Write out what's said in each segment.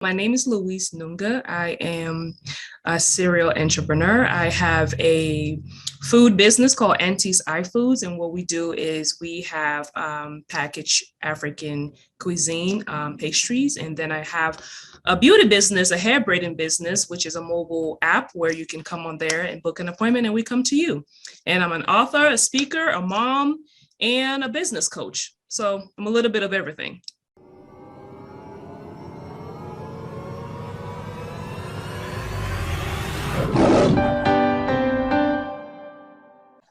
My name is Louise Nunga. I am a serial entrepreneur. I have a food business called Auntie's iFoods, and what we do is we have packaged African cuisine pastries, and then I have a beauty business, a hair braiding business, which is a mobile app where you can come on there and book an appointment, and we come to you. And I'm an author, a speaker, a mom, and a business coach. So I'm a little bit of everything.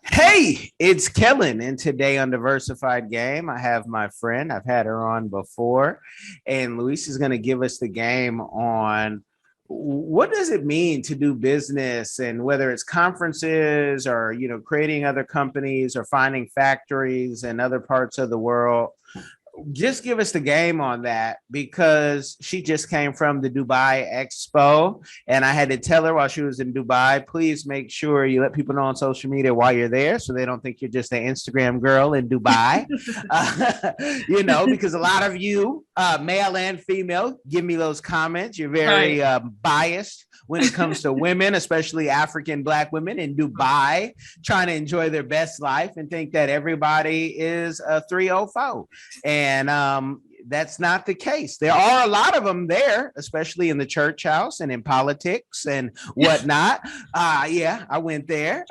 Hey, it's Kellen, and today on Diversified Game, I have my friend. I've had her on before, and Louise is going to give us the game on what does it mean to do business, and whether it's conferences or creating other companies or finding factories in other parts of the world. Just give us the game on that, because she just came from the Dubai Expo, and I had to tell her while she was in Dubai, please make sure you let people know on social media why you're there, so they don't think you're just an Instagram girl in Dubai. Because a lot of you, male and female, give me those comments. You're very biased when it comes to women, especially African Black women in Dubai, trying to enjoy their best life and think that everybody is a 304. And that's not the case. There are a lot of them there, especially in the church house and in politics and whatnot. I went there.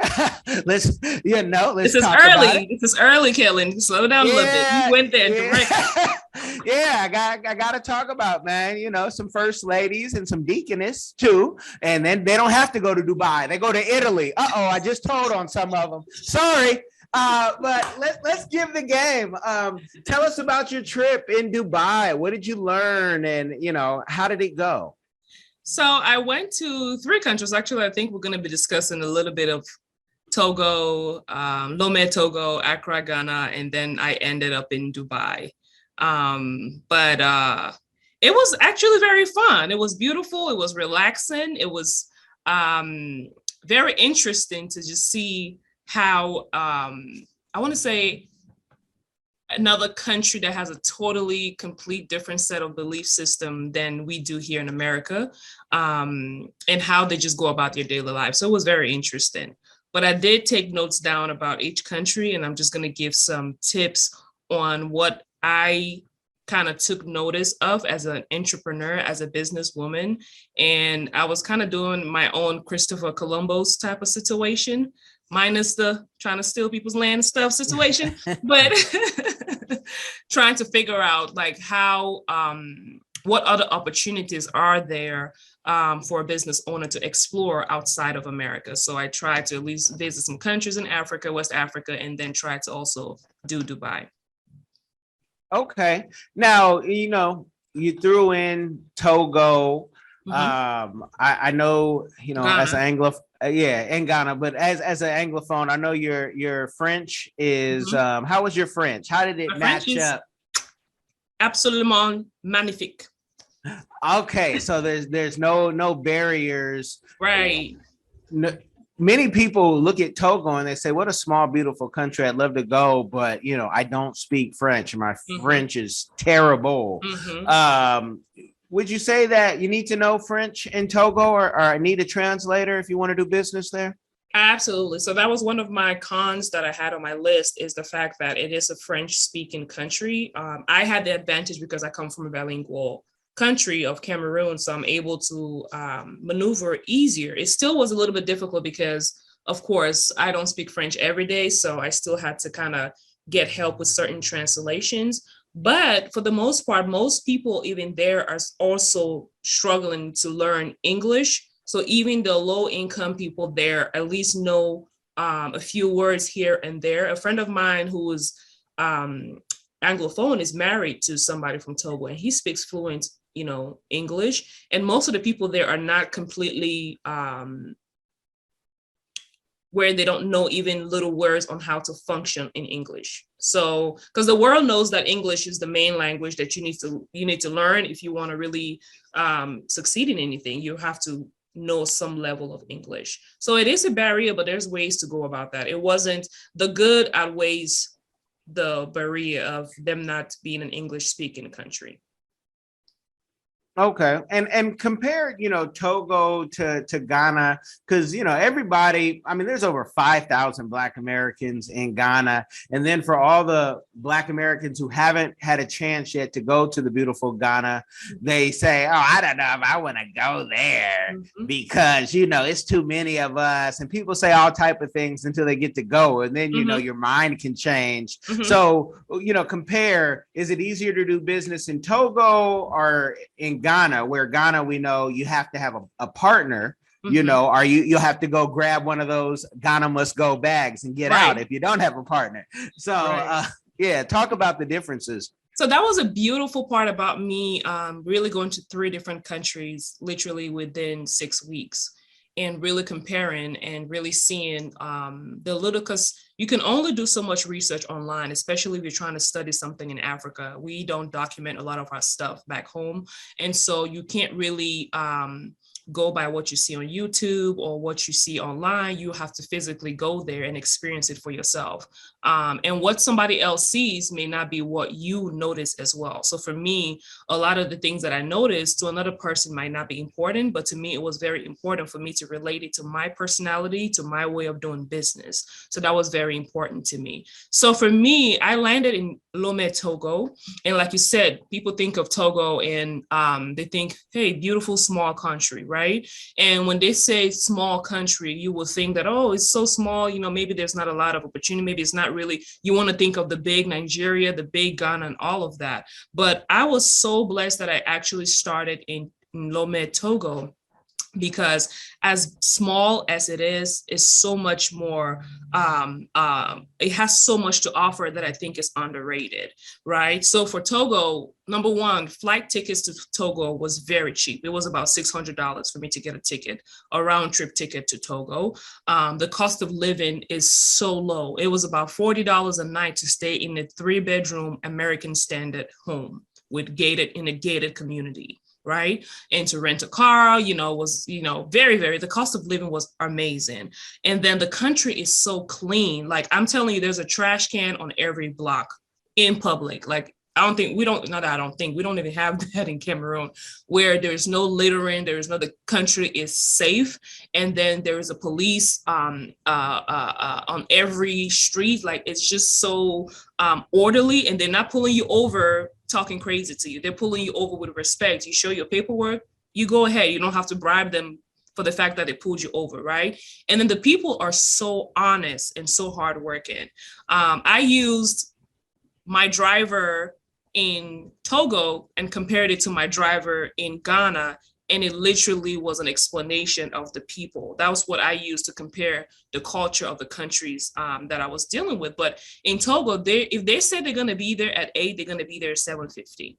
let's talk about it. This is early, Kellen. Slow down a little bit. You went there direct. I got to talk about, man, some first ladies and some deaconess too. And then they don't have to go to Dubai. They go to Italy. I just told on some of them. Sorry. But let's give the game. Tell us about your trip in Dubai. What did you learn? And, how did it go? So I went to 3 countries. Actually, I think we're going to be discussing a little bit of Togo, Lomé, Togo, Accra, Ghana, and then I ended up in Dubai. But it was actually very fun. It was beautiful. It was relaxing. It was very interesting to just see how I want to say another country that has a totally complete different set of belief system than we do here in America, and how they just go about their daily life. So it was very interesting. But I did take notes down about each country, and I'm just going to give some tips on what I kind of took notice of as an entrepreneur, as a businesswoman. And I was kind of doing my own Christopher Columbus type of situation, minus the trying to steal people's land and stuff situation, but trying to figure out like how, what other opportunities are there for a business owner to explore outside of America. So I tried to at least visit some countries in Africa, West Africa, and then try to also do Dubai. Okay. Now, you threw in Togo. Mm-hmm. I know, Ghana. As an Anglo, in Ghana, but as an Anglophone, I know your French is, how was your French? How did it match up? Absolument magnifique. Okay. So there's no barriers. Right. Many people look at Togo and they say, what a small, beautiful country. I'd love to go, but, I don't speak French. My French is terrible. Would you say that you need to know French in Togo or need a translator if you want to do business there? Absolutely. So that was one of my cons that I had on my list, is the fact that it is a French-speaking country. I had the advantage because I come from a bilingual country of Cameroon, so I'm able to maneuver easier. It still was a little bit difficult because, of course, I don't speak French every day, so I still had to kind of get help with certain translations. But for the most part, most people even there are also struggling to learn English. So even the low-income people there at least know a few words here and there. A friend of mine who is Anglophone is married to somebody from Togo, and he speaks fluent English, and most of the people there are not completely where they don't know even little words on how to function in English. So, because the world knows that English is the main language that you need to learn if you want to really succeed in anything. You have to know some level of English. So it is a barrier, but there's ways to go about that. It wasn't, the good outweighs the barrier of them not being an English speaking country. Okay, and compare, Togo to Ghana, because everybody. I mean, there's over 5,000 Black Americans in Ghana, and then for all the Black Americans who haven't had a chance yet to go to the beautiful Ghana, they say, "Oh, I don't know if I want to go there because it's too many of us," and people say all type of things until they get to go, and then your mind can change. So compare. Is it easier to do business in Togo or in Ghana, where Ghana, we know you have to have a partner, or you'll have to go grab one of those Ghana must go bags and get out if you don't have a partner. So talk about the differences. So that was a beautiful part about me really going to 3 different countries, literally within 6 weeks, and really comparing and really seeing the little, because you can only do so much research online, especially if you're trying to study something in Africa. We don't document a lot of our stuff back home. And so you can't really go by what you see on YouTube or what you see online. You have to physically go there and experience it for yourself. And what somebody else sees may not be what you notice as well. So for me, a lot of the things that I noticed to another person might not be important, but to me, it was very important for me to relate it to my personality, to my way of doing business. So that was very important to me. So for me, I landed in Lomé, Togo. And like you said, people think of Togo and they think, hey, beautiful small country, right? And when they say small country, you will think that, oh, it's so small, maybe there's not a lot of opportunity. Maybe it's not really, you want to think of the big Nigeria, the big Ghana, and all of that. But I was so blessed that I actually started in Lomé, Togo, because as small as it is, it's so much more, it has so much to offer that I think is underrated, right? So for Togo, number one, flight tickets to Togo was very cheap. It was about $600 for me to get a ticket, a round trip ticket to Togo. The cost of living is so low. It was about $40 a night to stay in a 3-bedroom American standard home in a gated community. Right. And to rent a car, was, very, very, the cost of living was amazing. And then the country is so clean. Like, I'm telling you, there's a trash can on every block in public. Like, we don't even have that in Cameroon, where there's no littering, the country is safe. And then there is a police on every street. Like, it's just so orderly, and they're not pulling you over talking crazy to you. They're pulling you over with respect. You show your paperwork, you go ahead. You don't have to bribe them for the fact that they pulled you over, right? And then the people are so honest and so hardworking. I used my driver in Togo and compared it to my driver in Ghana, and it literally was an explanation of the people. That was what I used to compare the culture of the countries that I was dealing with. But in Togo, if they say they're going to be there at 8, they're going to be there at 7:50.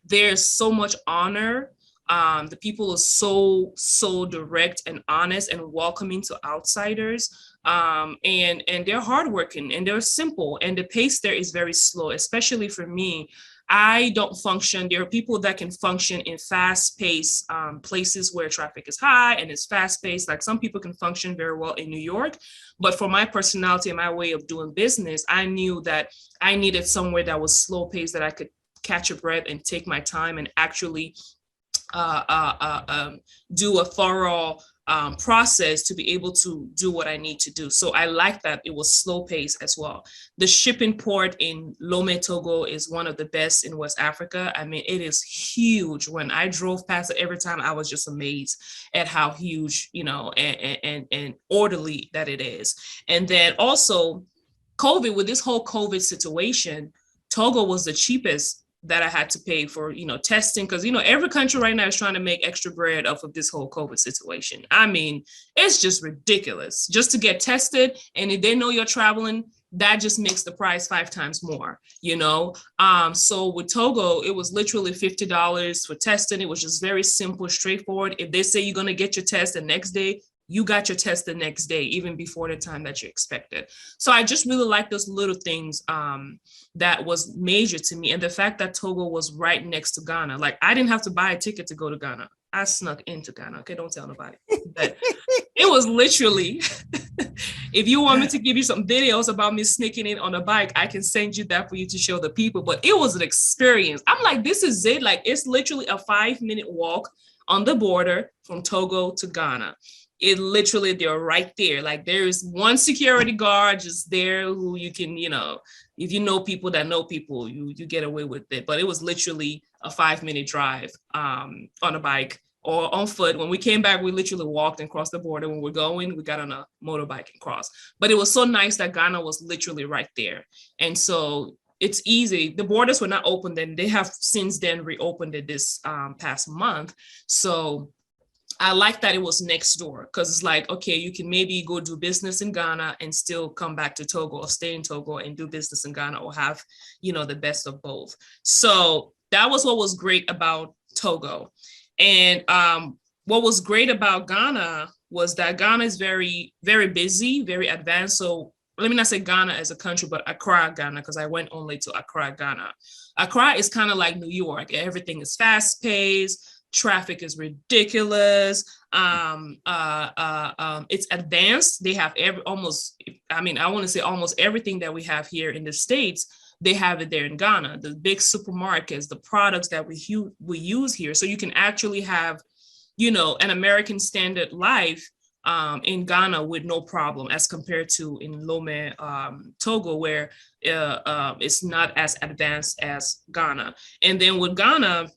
There's so much honor. The people are so direct and honest and welcoming to outsiders. And they're hardworking and they're simple. And the pace there is very slow, especially for me. I don't function. There are people that can function in fast-paced places where traffic is high and it's fast-paced. Like, some people can function very well in New York. But for my personality and my way of doing business, I knew that I needed somewhere that was slow-paced, that I could catch a breath and take my time and actually do a thorough process to be able to do what I need to do. So I like that it was slow paced as well. The shipping port in Lomé, Togo is one of the best in West Africa. I mean, it is huge. When I drove past it every time, I was just amazed at how huge, and orderly that it is. And then also with this whole COVID situation, Togo was the cheapest that I had to pay for, testing, because, every country right now is trying to make extra bread off of this whole COVID situation. I mean, it's just ridiculous just to get tested. And if they know you're traveling, that just makes the price 5 times more, So with Togo, it was literally $50 for testing. It was just very simple, straightforward. If they say you're going to get your test the next day, you got your test the next day, even before the time that you expected. So I just really like those little things that was major to me. And the fact that Togo was right next to Ghana, like, I didn't have to buy a ticket to go to Ghana. I snuck into Ghana. Okay, don't tell nobody. But it was literally, if you want me to give you some videos about me sneaking in on a bike, I can send you that for you to show the people. But it was an experience. I'm like, this is it. Like, it's literally a 5-minute walk on the border from Togo to Ghana. It literally, they're right there. Like, there's one security guard just there who you can, you know, if you know people that know people, you get away with it. But it was literally a 5-minute drive on a bike or on foot. When we came back, we literally walked and crossed the border. When we're going, we got on a motorbike and crossed. But it was so nice that Ghana was literally right there. And so it's easy. The borders were not open then. They have since then reopened it this past month. So I like that it was next door, because it's like, okay, you can maybe go do business in Ghana and still come back to Togo or stay in Togo and do business in Ghana, or have, you know, the best of both. So that was what was great about Togo. And what was great about Ghana was that Ghana is very, very busy, very advanced. So let me not say Ghana as a country, but Accra, Ghana, because I went only to Accra, Ghana. Accra is kind of like New York. Everything is fast paced. Traffic is ridiculous. It's advanced. They have I want to say almost everything that we have here in the States, they have it there in Ghana. The big supermarkets, the products that we use here. So you can actually have, you know, an American standard life in Ghana with no problem, as compared to in Lome, Togo, where it's not as advanced as Ghana. And then with Ghana,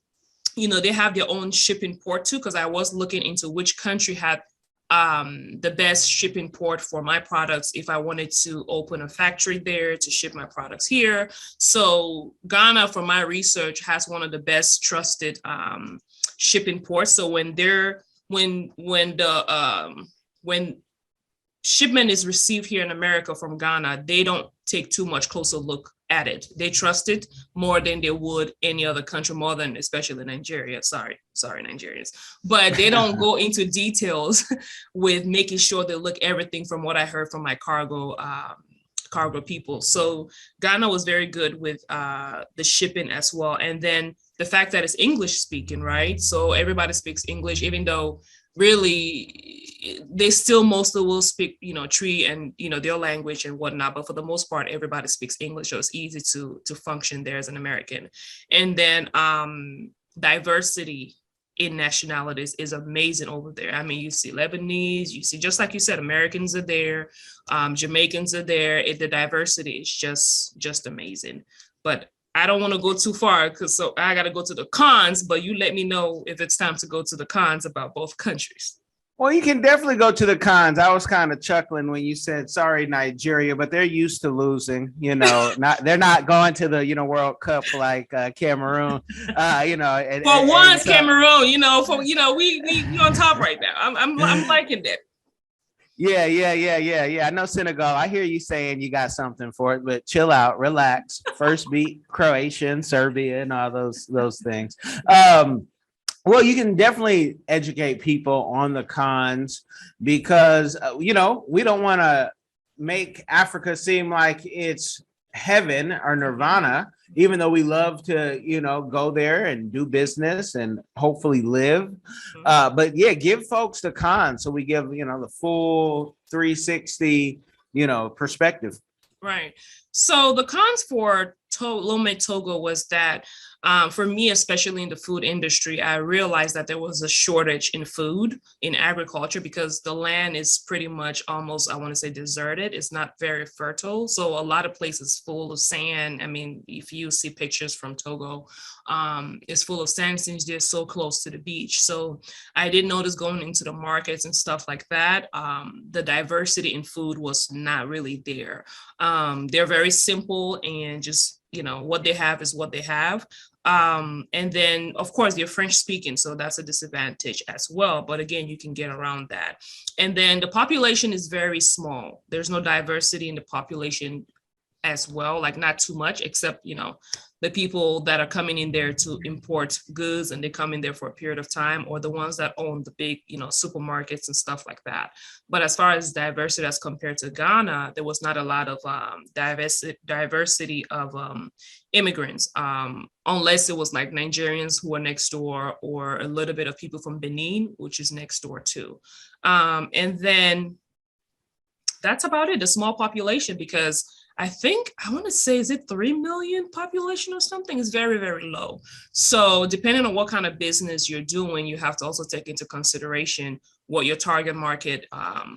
you know, they have their own shipping port too, because I was looking into which country had the best shipping port for my products if I wanted to open a factory there to ship my products here. So Ghana, for my research, has one of the best trusted shipping ports. So when shipment is received here in America from Ghana, they don't take too much closer look at it. They trust it more than they would any other country, more than especially Nigeria. Sorry, Nigerians. But they don't go into details with making sure they look everything, from what I heard from my cargo people. So Ghana was very good with the shipping as well. And then the fact that it's English speaking, right? So everybody speaks English, even though really they still mostly will speak, you know, Tree and, you know, their language and whatnot, but for the most part, everybody speaks English, so it's easy to function there as an American. And then diversity in nationalities is amazing over there. I mean, you see Lebanese, you see, just like you said, Americans are there, Jamaicans are there. The diversity is just amazing. But I don't want to go too far, because so I got to go to the cons, but you let me know if it's time to go to the cons about both countries. Well, you can definitely go to the cons. I was kind of chuckling when you said, sorry, Nigeria, but they're used to losing, you know, they're not going to the, you know, World Cup like Cameroon, you know. For once, Cameroon, you know, we on top right now. I'm liking that. Yeah. I know Senegal. I hear you saying you got something for it, but chill out, relax. First beat Croatian, Serbia, and all those things. Well, you can definitely educate people on the cons, because, you know, we don't want to make Africa seem like it's heaven or nirvana, even though we love to, you know, go there and do business and hopefully live. But yeah, give folks the cons, so we give, you know, the full 360, you know, perspective. Right. So the cons for Lome Togo was that for me, especially in the food industry, I realized that there was a shortage in food, in agriculture, because the land is pretty much almost, I want to say, deserted. It's not very fertile. So a lot of places full of sand. I mean, if you see pictures from Togo, it's full of sand since they're so close to the beach. So I did notice going into the markets and stuff like that, the diversity in food was not really there. They're very simple, and just, you know, what they have is what they have. And then, of course, they're French speaking, so that's a disadvantage as well. But again, you can get around that. And then the population is very small. There's no diversity in the population as well, like not too much, except, the people that are coming in there to import goods and they come in there for a period of time, or the ones that own the big, supermarkets and stuff like that. But as far as diversity as compared to Ghana, there was not a lot of diversity of immigrants, unless it was like Nigerians who were next door, or a little bit of people from Benin, which is next door too. And then that's about it, a small population, because I want to say, is it 3 million population or something? It's very, very low. So depending on what kind of business you're doing, you have to also take into consideration what your target market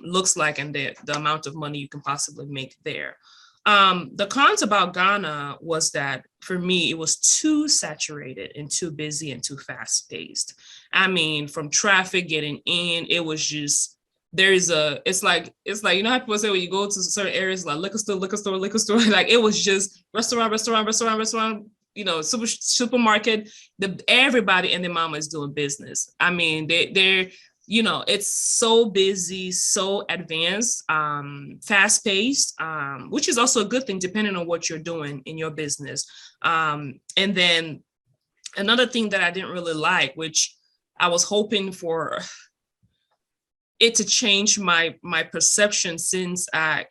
looks like, and the amount of money you can possibly make there. The cons about Ghana was that for me, it was too saturated and too busy and too fast paced. I mean, from traffic getting in, it was just, it's like, how people say when you go to certain areas, like liquor store, like it was just restaurant, supermarket, everybody and their mama is doing business. I mean, they're it's so busy, so advanced, fast paced, which is also a good thing depending on what you're doing in your business. And then another thing that I didn't really like, which I was hoping for it to change my perception, since I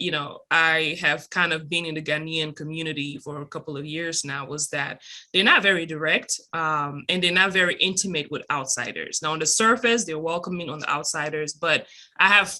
have kind of been in the Ghanaian community for a couple of years now, was that they're not very direct, and they're not very intimate with outsiders. Now, on the surface, they're welcoming on the outsiders, but I have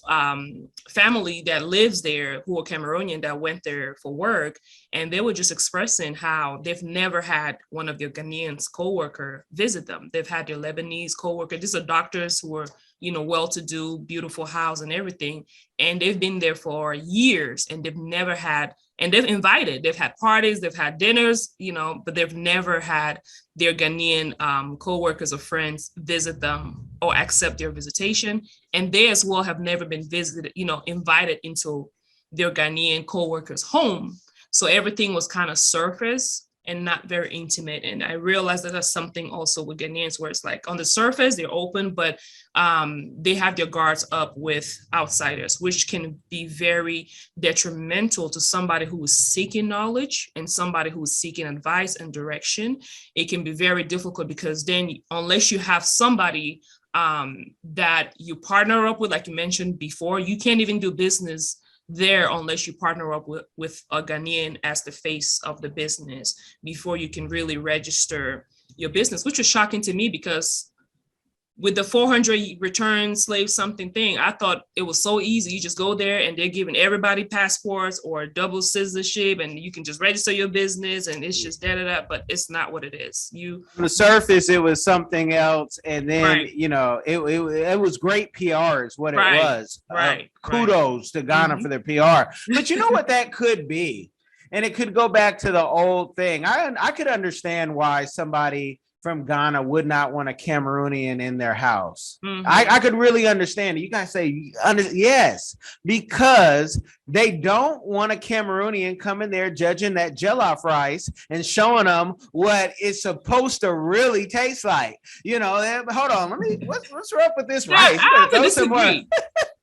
family that lives there who are Cameroonian that went there for work, and they were just expressing how they've never had one of their Ghanaians co-worker visit them. They've had their Lebanese co-worker. These are doctors who are well-to-do, beautiful house and everything. And they've been there for years, and they've never had, and they've had parties, they've had dinners, but they've never had their Ghanaian co-workers or friends visit them or accept their visitation. And they as well have never been visited, invited into their Ghanaian co-workers' home. So everything was kind of surface and not very intimate. And I realized that that's something also with Ghanaians, where it's like on the surface, they're open, but they have their guards up with outsiders, which can be very detrimental to somebody who is seeking knowledge and somebody who is seeking advice and direction. It can be very difficult, because then unless you have somebody that you partner up with, like you mentioned before, you can't even do business there unless you partner up with a Ghanaian as the face of the business before you can really register your business, which was shocking to me, because with the 400 return slave something thing, I thought it was so easy. You just go there and they're giving everybody passports or double citizenship, and you can just register your business, and it's just da-da-da, but it's not what it is. On the surface, it was something else. And then, right. It was great PR is what right. It was. Right. Kudos to Ghana for their PR. But you know what that could be? And it could go back to the old thing. I could understand why somebody from Ghana would not want a Cameroonian in their house. I could really understand it. You guys say, yes, because they don't want a Cameroonian coming there judging that jollof rice and showing them what it's supposed to really taste like. Hold on, what's up with this rice? I disagree.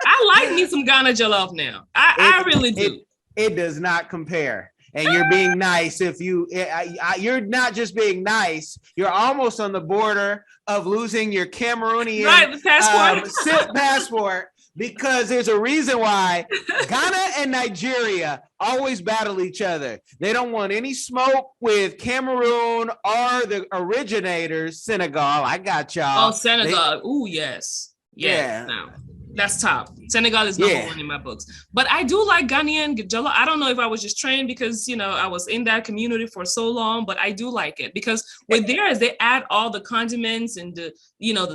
I like me some Ghana jollof now. I really do. It does not compare. And you're being nice you're not just being nice, you're almost on the border of losing your Cameroonian passport, because there's a reason why Ghana and Nigeria always battle each other. They don't want any smoke with Cameroon or the originators, Senegal. I got y'all. Oh, Senegal. Yes. Yeah. No. That's top. Senegal is number one in my books. But I do like Ghanaian jollof. I don't know if I was just trained because, I was in that community for so long, but I do like it because with theirs, they add all the condiments and the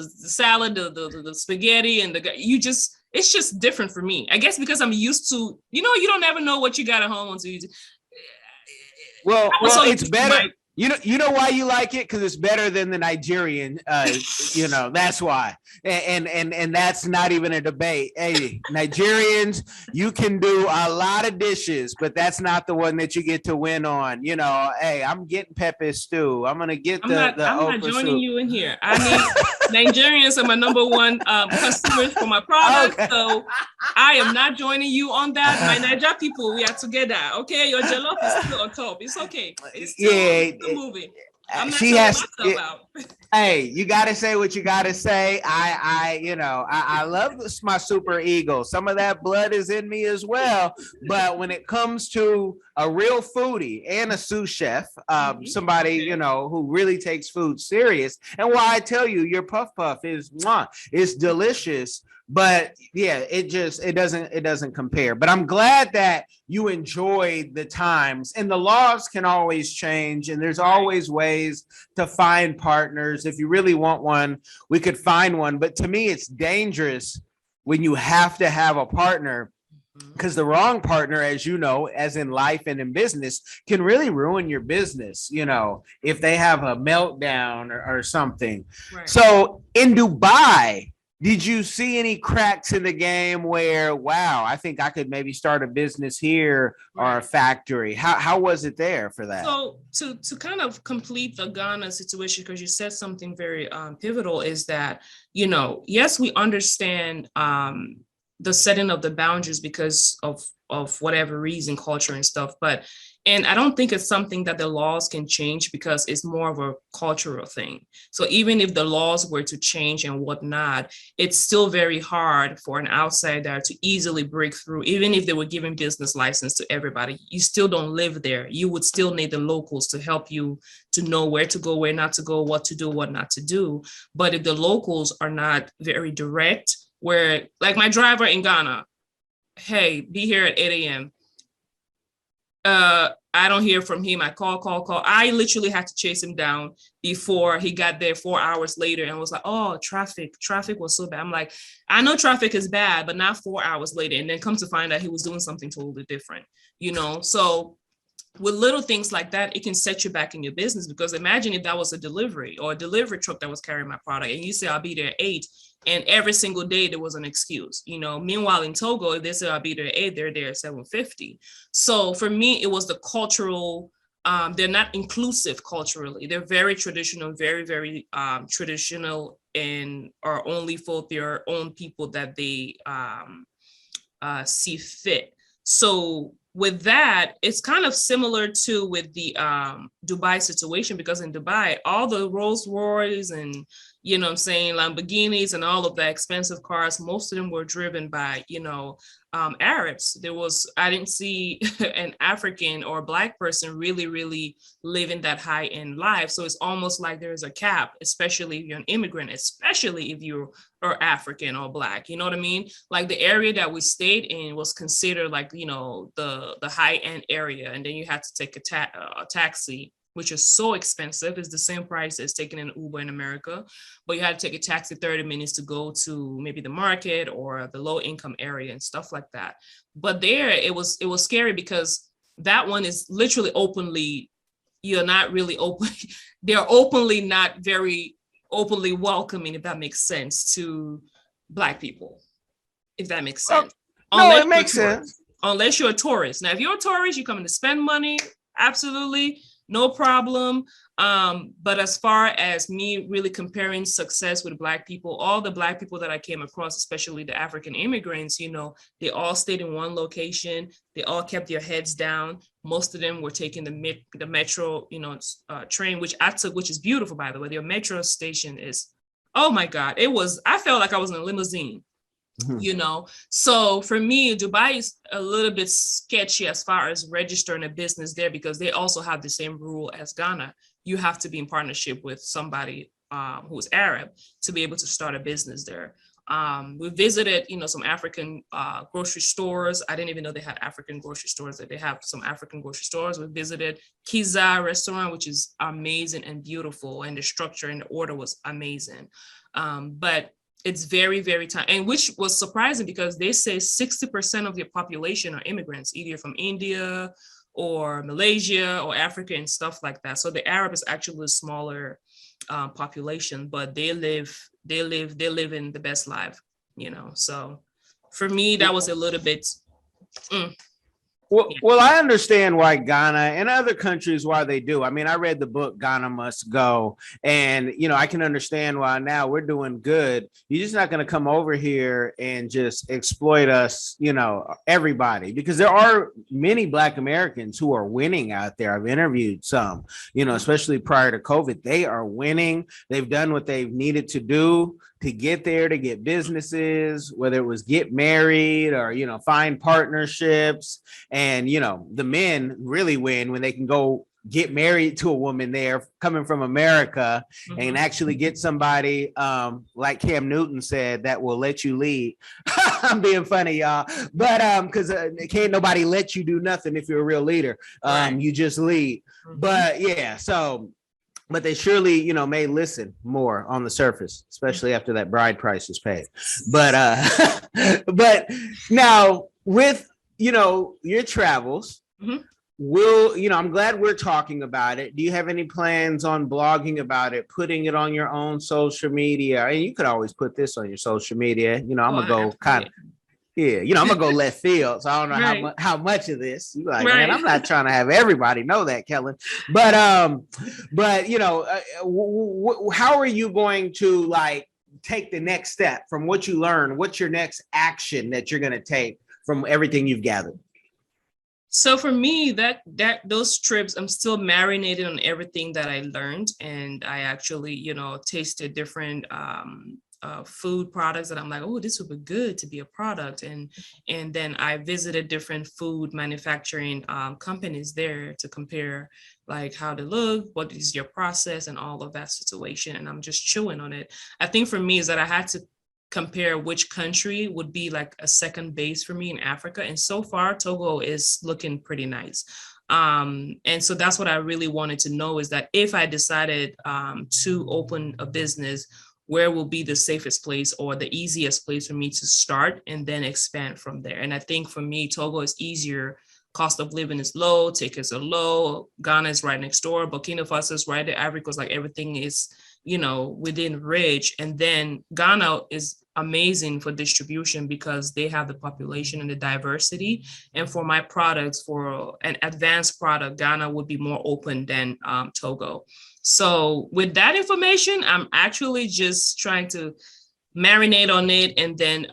salad, the spaghetti and it's just different for me. I guess because I'm used to, you don't ever know what you got at home until you do. Well, it's better. You know why you like it? Because it's better than the Nigerian. That's why. And that's not even a debate. Hey, Nigerians, you can do a lot of dishes, but that's not the one that you get to win on. Hey, I'm getting pepper stew. I'm gonna get I'm not okra joining soup. you in here. I mean, Nigerians are my number one customers for my product. Okay. So I am not joining you on that. My Niger people, we are together. Okay, your jollof is still on top. It's okay. It's still moving. I'm not selling myself out. Hey, you got to say what you got to say. I love my super ego. Some of that blood is in me as well. But when it comes to a real foodie and a sous chef, somebody, who really takes food serious. And why I tell you, your puff puff is it's delicious. But yeah, it doesn't compare. But I'm glad that you enjoyed the times, and the laws can always change, and there's always ways to find partners. If you really want one, we could find one. But to me, it's dangerous when you have to have a partner, because the wrong partner, as you know, as in life and in business, can really ruin your business, if they have a meltdown or something. Right. So in Dubai, did you see any cracks in the game where, wow, I think I could maybe start a business here or a factory? How was it there for that? So to kind of complete the Ghana situation, because you said something very pivotal, is that, yes, we understand the setting of the boundaries because of whatever reason, culture and stuff. And I don't think it's something that the laws can change, because it's more of a cultural thing. So even if the laws were to change and whatnot, it's still very hard for an outsider to easily break through. Even if they were giving business license to everybody, you still don't live there. You would still need the locals to help you to know where to go, where not to go, what to do, what not to do. But if the locals are not very direct, where like my driver in Ghana, hey, be here at 8 a.m. I don't hear from him. I call. I literally had to chase him down before he got there 4 hours later, and was like, oh, traffic was so bad. I'm like, I know traffic is bad, but not 4 hours later. And then come to find out he was doing something totally different, So with little things like that, it can set you back in your business, because imagine if that was a delivery or a delivery truck that was carrying my product, and you say, I'll be there at 8, and every single day there was an excuse, Meanwhile, in Togo, if they say I'll be there at 8, they're there at 7:50. So for me, it was the cultural, they're not inclusive culturally. They're very traditional, very, very traditional, and are only for their own people that they see fit. So with that, it's kind of similar to with the Dubai situation, because in Dubai, all the Rolls Royce and, Lamborghinis and all of the expensive cars, most of them were driven by, Arabs. I didn't see an African or Black person really, really living that high-end life. So it's almost like there's a cap, especially if you're an immigrant, especially if you are African or Black, you know what I mean? Like the area that we stayed in was considered like, the high-end area. And then you had to take a taxi, which is so expensive. It's the same price as taking an Uber in America, but you had to take a taxi 30 minutes to go to maybe the market or the low income area and stuff like that. But there it was scary, because that one is literally openly, you're not really open. They're openly not very openly welcoming, if that makes sense, to Black people, if that makes sense. No, it makes sense. Unless you're a tourist. Now, if you're a tourist, you're coming to spend money, absolutely. No problem. But as far as me really comparing success with Black people, all the Black people that I came across, especially the African immigrants, they all stayed in one location. They all kept their heads down. Most of them were taking the metro, train, which I took, which is beautiful, by the way. Their metro station is, oh my God, I felt like I was in a limousine. So for me, Dubai is a little bit sketchy as far as registering a business there, because they also have the same rule as Ghana. You have to be in partnership with somebody who's Arab to be able to start a business there. We visited, some African grocery stores. I didn't even know they had African grocery stores. That they have some African grocery stores. We visited Kiza restaurant, which is amazing and beautiful, and the structure and the order was amazing. But it's very, very tiny, and which was surprising, because they say 60% of your population are immigrants, either from India or Malaysia or Africa and stuff like that. So the Arab is actually a smaller population, but they live in the best life, So for me, that was a little bit. Well, I understand why Ghana and other countries why they do. I mean, I read the book Ghana Must Go, and I can understand why now we're doing good. You're just not going to come over here and just exploit us, everybody, because there are many Black Americans who are winning out there. I've interviewed some, especially prior to COVID. They are winning. They've done what they've needed to do to get there, to get businesses, whether it was get married or, find partnerships. And, the men really win when they can go get married to a woman there coming from America and actually get somebody like Cam Newton said that will let you lead. I'm being funny, y'all, but because can't nobody let you do nothing if you're a real leader. Right. You just lead. But yeah, but they surely, may listen more on the surface, especially after that bride price is paid. But but now with your travels, I'm glad we're talking about it. Do you have any plans on blogging about it, putting it on your own social media? And you could always put this on your social media. I'm gonna go kind of. Yeah, I'm gonna go left field, so I don't know how much of this. You're like, man, I'm not trying to have everybody know that, Kellen. But how are you going to take the next step from what you learned? What's your next action that you're gonna take from everything you've gathered? So for me, that those trips, I'm still marinated on everything that I learned, and I actually, tasted different food products that I'm like, oh, this would be good to be a product. And then I visited different food manufacturing companies there to compare how they look, what is your process and all of that situation. And I'm just chewing on it. I think for me is that I had to compare which country would be a second base for me in Africa. And so far, Togo is looking pretty nice. And so that's what I really wanted to know is that if I decided to open a business, where will be the safest place or the easiest place for me to start and then expand from there. And I think for me, Togo is easier. Cost of living is low, tickets are low. Ghana is right next door. Burkina Faso is right there. Ivory Coast, everything is, within reach. And then Ghana is amazing for distribution because they have the population and the diversity. And for my products, for an advanced product, Ghana would be more open than Togo. So with that information, I'm actually just trying to marinate on it. And then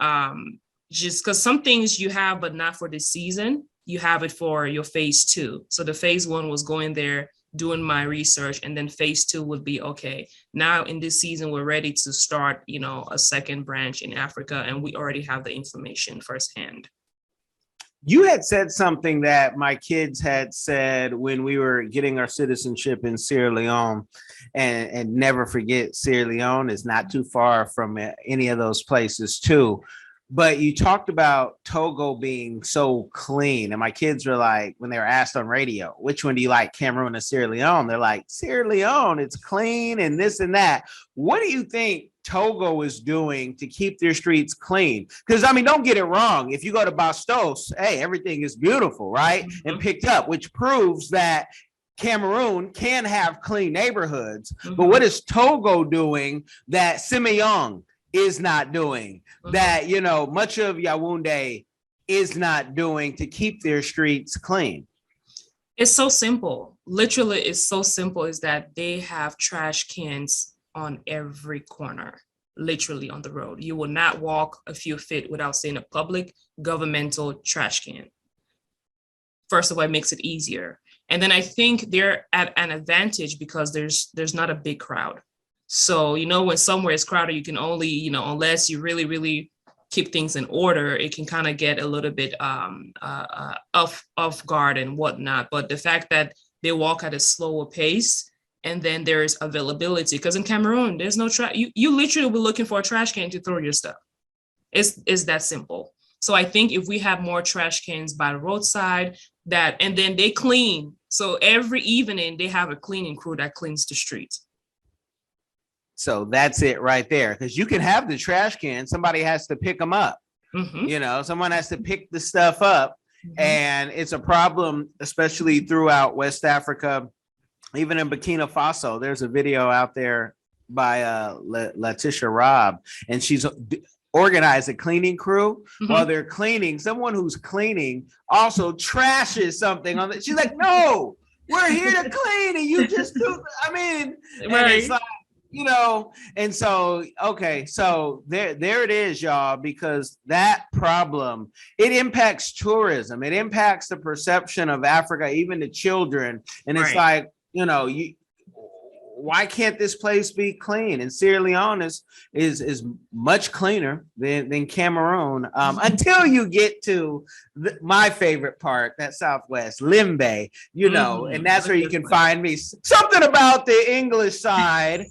just because some things you have, but not for this season, you have it for your phase 2. So the phase 1 was going there, doing my research, and then phase 2 would be, okay, now in this season, we're ready to start, a second branch in Africa, and we already have the information firsthand. You had said something that my kids had said when we were getting our citizenship in Sierra Leone, and never forget, Sierra Leone is not too far from any of those places too. But you talked about Togo being so clean. And my kids were like, when they were asked on radio, which one do you like, Cameroon or Sierra Leone? They're like, Sierra Leone, it's clean and this and that. What do you think Togo is doing to keep their streets clean? Because, don't get it wrong. If you go to Bastos, hey, everything is beautiful, right? And picked up, which proves that Cameroon can have clean neighborhoods. But what is Togo doing that Simeon is not doing, that, much of Yaoundé is not doing to keep their streets clean? It's so simple. Literally, it's so simple is that they have trash cans on every corner, literally on the road. You will not walk a few feet without seeing a public governmental trash can. First of all, it makes it easier. And then I think they're at an advantage because there's not a big crowd. So, when somewhere is crowded, you can only, unless you really, really keep things in order, it can kind of get a little bit off guard and whatnot. But the fact that they walk at a slower pace, and then there's availability, because in Cameroon, there's no trash. You literally will be looking for a trash can to throw your stuff. It's that simple. So I think if we have more trash cans by the roadside, and then they clean. So every evening they have a cleaning crew that cleans the streets. So that's it right there. Because you can have the trash can, somebody has to pick them up. Someone has to pick the stuff up And it's a problem, especially throughout West Africa, even in Burkina Faso. There's a video out there by Letitia Robb, and she's organized a cleaning crew. While they're cleaning, someone who's cleaning also trashes something on it. She's like, no, we're here to clean, and you just do. I mean, and it's like, you know, and so, okay, so there it is, y'all, because that problem, it impacts tourism. It impacts the perception of Africa, even to children. And it's like, you know, why can't this place be clean? And Sierra Leone is much cleaner than Cameroon, until you get to my favorite part, that Southwest, Limbe, you know, and that's where you can find me. Something about the English side,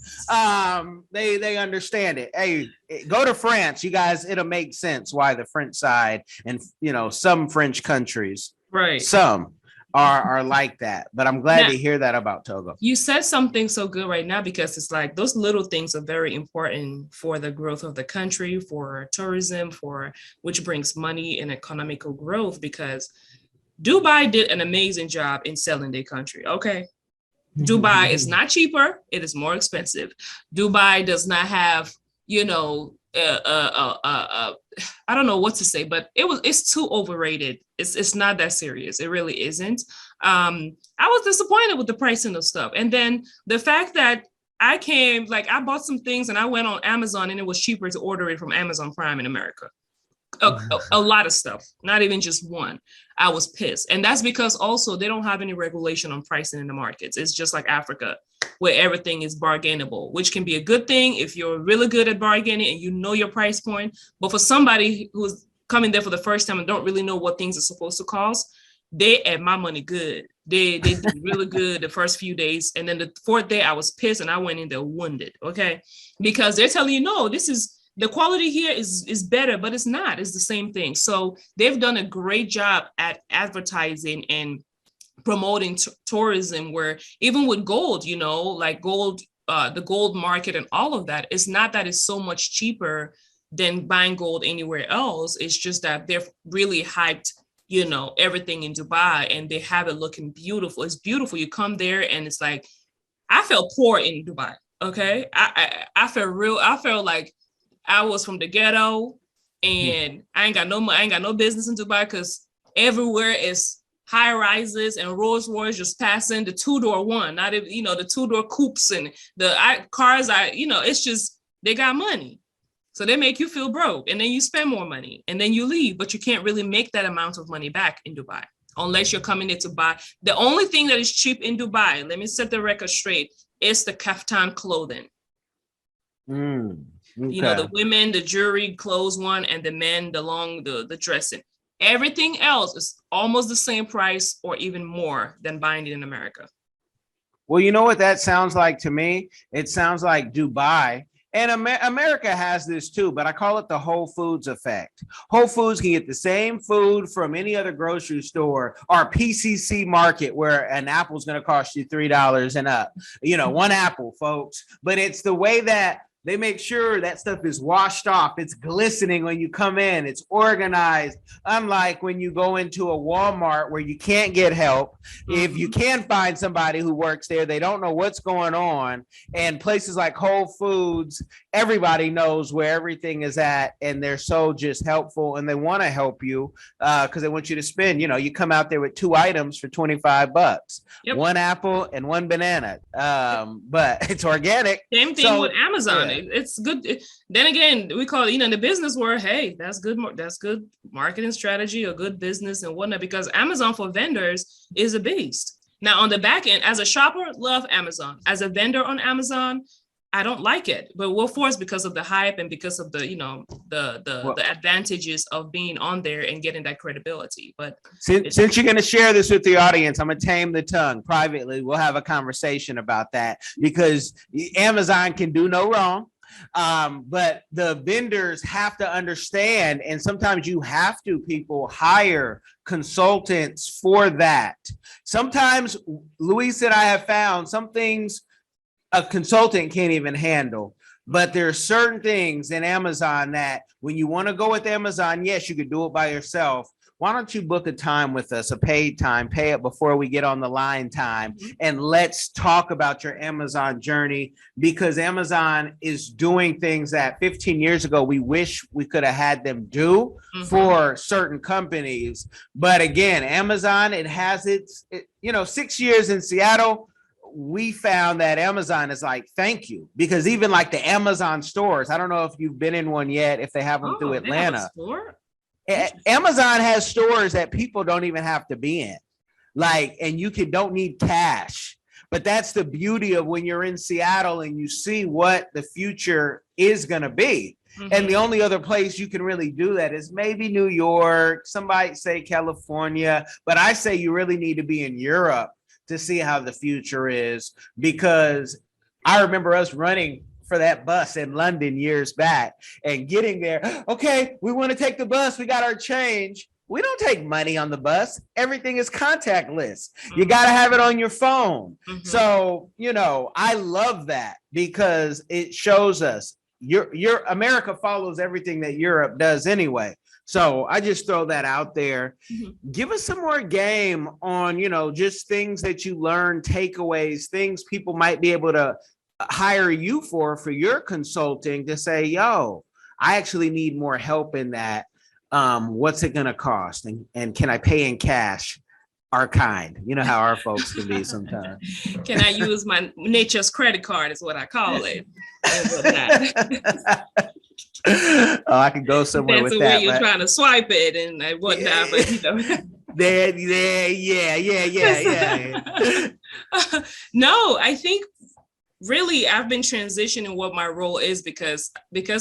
they understand it. Hey, go to France, you guys, it'll make sense why the French side and, you know, some French countries, some are like that, but I'm glad to hear that about Togo. You said something so good right now, because it's like those little things are very important for the growth of the country, for tourism, for which brings money and economical growth, because Dubai did an amazing job in selling their country. Okay. Dubai is not cheaper, it is more expensive. Dubai does not have, you know, I don't know what to say, but it's too overrated. It's not that serious. It really isn't. I was disappointed with the pricing of stuff. And then the fact that I bought some things and I went on Amazon and it was cheaper to order it from Amazon Prime in America. A lot of stuff, not even just one. I was pissed. And that's because also they don't have any regulation on pricing in the markets. It's just like Africa, where everything is bargainable, which can be a good thing if you're really good at bargaining and you know your price point. But for somebody who's coming there for the first time and don't really know what things are supposed to cost, they at my money good. They did really good the first few days. And then the fourth day I was pissed and I went in there wounded, okay? Because they're telling you, no, the quality here is better, but it's not. It's the same thing. So they've done a great job at advertising and promoting tourism, where even with gold, you know, like gold, the gold market and all of that, it's not that it's so much cheaper than buying gold anywhere else. It's just that they're really hyped, you know, everything in Dubai, and they have it looking beautiful. It's beautiful. You come there and it's like, I felt poor in Dubai. Okay. I felt like I was from the ghetto, and I ain't got no business in Dubai, because everywhere is high rises and Rolls Royce just passing, the 2-door one, not even, you know, the 2-door coupes and the cars. It's just, they got money. So they make you feel broke, and then you spend more money and then you leave, but you can't really make that amount of money back in Dubai unless you're coming there to buy. The only thing that is cheap in Dubai, let me set the record straight, is the kaftan clothing. Okay. You know, the women, the jewelry, clothes one, and the men, the dressing. Everything else is almost the same price or even more than buying it in America. Well, you know what that sounds like to me? It sounds like Dubai. And America has this too, but I call it the Whole Foods effect. Whole Foods can get the same food from any other grocery store or PCC market, where an apple is going to cost you $3 and up. You know, one apple, folks. But it's the way that they make sure that stuff is washed off. It's glistening when you come in. It's organized. Unlike when you go into a Walmart where you can't get help. If you can find somebody who works there, they don't know what's going on. And places like Whole Foods, everybody knows where everything is at, and they're so just helpful, and they want to help you because they want you to spend. You know, you come out there with 2 items for $25, one apple and one banana. But it's organic. Same thing with Amazon. Yeah. It's good. Then again, we call it, you know, in the business world, hey, that's good. That's good marketing strategy or good business and whatnot, because Amazon for vendors is a beast. Now on the back end, as a shopper, love Amazon. As a vendor on Amazon, I don't like it, but we're forced because of the hype and because of the, you know, the advantages of being on there and getting that credibility. But since you're going to share this with the audience, I'm going to tame the tongue privately. We'll have a conversation about that, because Amazon can do no wrong. But the vendors have to understand, and sometimes you have to, people hire consultants for that. Sometimes, Louise and I have found some things a consultant can't even handle. But there are certain things in Amazon that when you want to go with Amazon, yes, you could do it by yourself. why don't you book a time with us, a paid time, pay it before we get on the line time, and let's talk about your Amazon journey, because Amazon is doing things that 15 years ago we wish we could have had them do for certain companies. But again, Amazon, it has its, 6 years in Seattle, we found that Amazon is like, thank you, because even like the Amazon stores, I don't know if you've been in one yet, if they have them through Atlanta. Amazon has stores that people don't even have to be in, like, and you don't need cash. But that's the beauty of when you're in Seattle and you see what the future is going to be. And the only other place you can really do that is maybe New York, somebody say California, but I say you really need to be in Europe to see how the future is, because I remember us running for that bus in London years back and getting there. Okay, we want to take the bus. We got our change. We don't take money on the bus. Everything is contactless. You got to have it on your phone. So, I love that because it shows us your America follows everything that Europe does anyway. So I just throw that out there. Give us some more game on, just things that you learn, takeaways, things people might be able to hire you for your consulting to say, yo, I actually need more help in that. What's it going to cost? And can I pay in cash? Our kind, how our folks can be sometimes. Can I use my nature's credit card is what I call it. Oh, I could go somewhere with that. That's the way you're trying to swipe it and whatnot, but yeah. No, I think really I've been transitioning what my role is because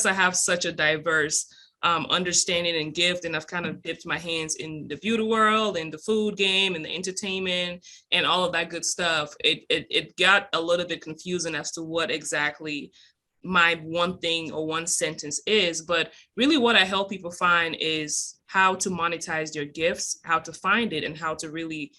I have such a diverse understanding and gift, and I've kind of dipped my hands in the beauty world and the food game and the entertainment and all of that good stuff. It got a little bit confusing as to what exactly my one thing or one sentence is, but really what I help people find is how to monetize their gifts, how to find it, and how to really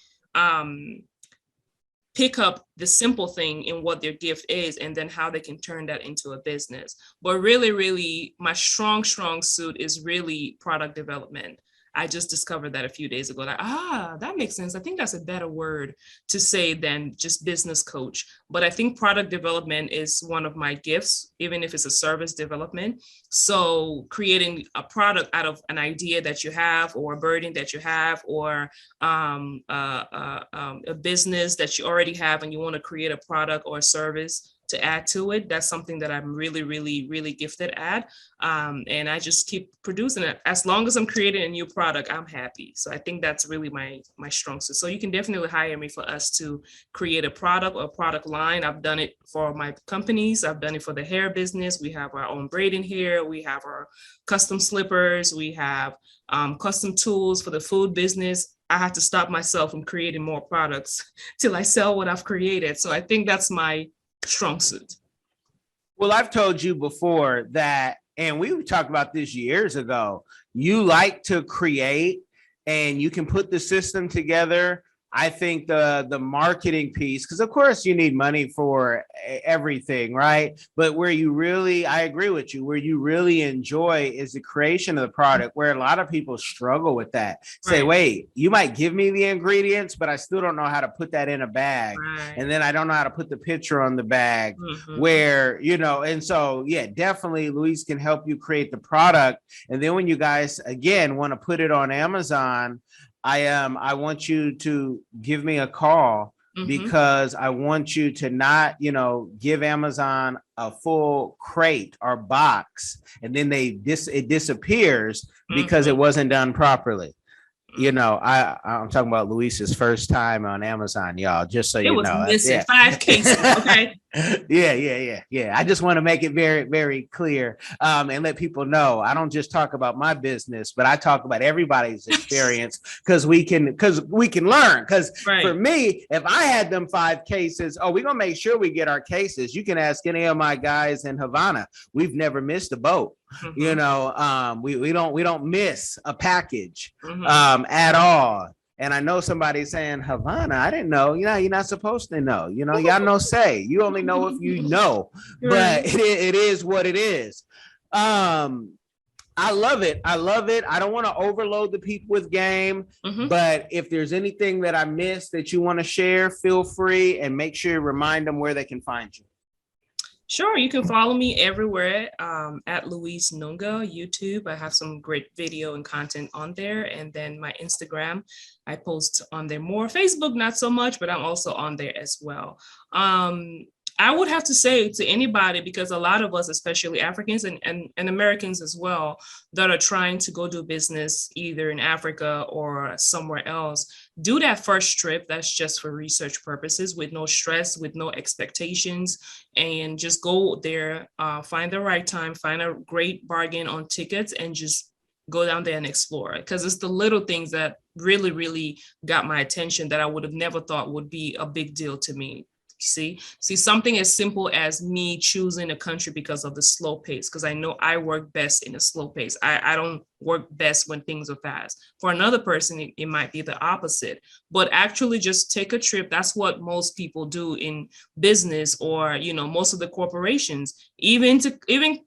pick up the simple thing in what their gift is, and then how they can turn that into a business. But really, my strong suit is really product development. I just discovered that a few days ago, that makes sense. I think that's a better word to say than just business coach. But I think product development is one of my gifts, even if it's a service development. So creating a product out of an idea that you have, or a burden that you have, or a business that you already have and you want to create a product or a service to add to it. That's something that I'm really gifted at. And I just keep producing it. As long as I'm creating a new product, I'm happy. So I think that's really my strong suit. So you can definitely hire me for us to create a product or a product line. I've done it for my companies. I've done it for the hair business. We have our own braiding hair. We have our custom slippers. We have custom tools for the food business. I had to stop myself from creating more products till I sell what I've created. So I think that's my strong suit. Well, I've told you before that, and we talked about this years ago, you like to create and you can put the system together. I think the marketing piece, because of course you need money for everything, right? But I agree with you, where you really enjoy is the creation of the product, where a lot of people struggle with that. Say, wait, you might give me the ingredients, but I still don't know how to put that in a bag. Right. And then I don't know how to put the picture on the bag where, and so, yeah, definitely Louise can help you create the product. And then when you guys, again, want to put it on Amazon, I want you to give me a call because I want you to not, give Amazon a full crate or box and then it disappears because it wasn't done properly. I'm talking about Louise's first time on Amazon, y'all, just so you know. It was missing 5 cases, okay? Yeah. I just want to make it very, very clear and let people know I don't just talk about my business, but I talk about everybody's experience because we can learn. Because for me, if I had them 5 cases, we're going to make sure we get our cases. You can ask any of my guys in Havana. We've never missed a boat. We don't miss a package at all. And I know somebody's saying, Havana, I didn't know. You're not supposed to know. Y'all know say. You only know if you know. But it is what it is. I love it. I love it. I don't want to overload the people with game, but if there's anything that I missed that you want to share, feel free, and make sure you remind them where they can find you. Sure, you can follow me everywhere at Louise Nunga, YouTube. I have some great video and content on there. And then my Instagram, I post on there more. Facebook, not so much, but I'm also on there as well. I would have to say to anybody, because a lot of us, especially Africans and Americans as well, that are trying to go do business either in Africa or somewhere else, do that first trip. That's just for research purposes, with no stress, with no expectations, and just go there, find the right time, find a great bargain on tickets, and just go down there and explore it. Because it's the little things that really, really got my attention that I would have never thought would be a big deal to me. See something as simple as me choosing a country because of the slow pace, because I know I work best in a slow pace. I don't work best when things are fast. For another person, it might be the opposite, but actually just take a trip. That's what most people do in business, or, you know, most of the corporations, even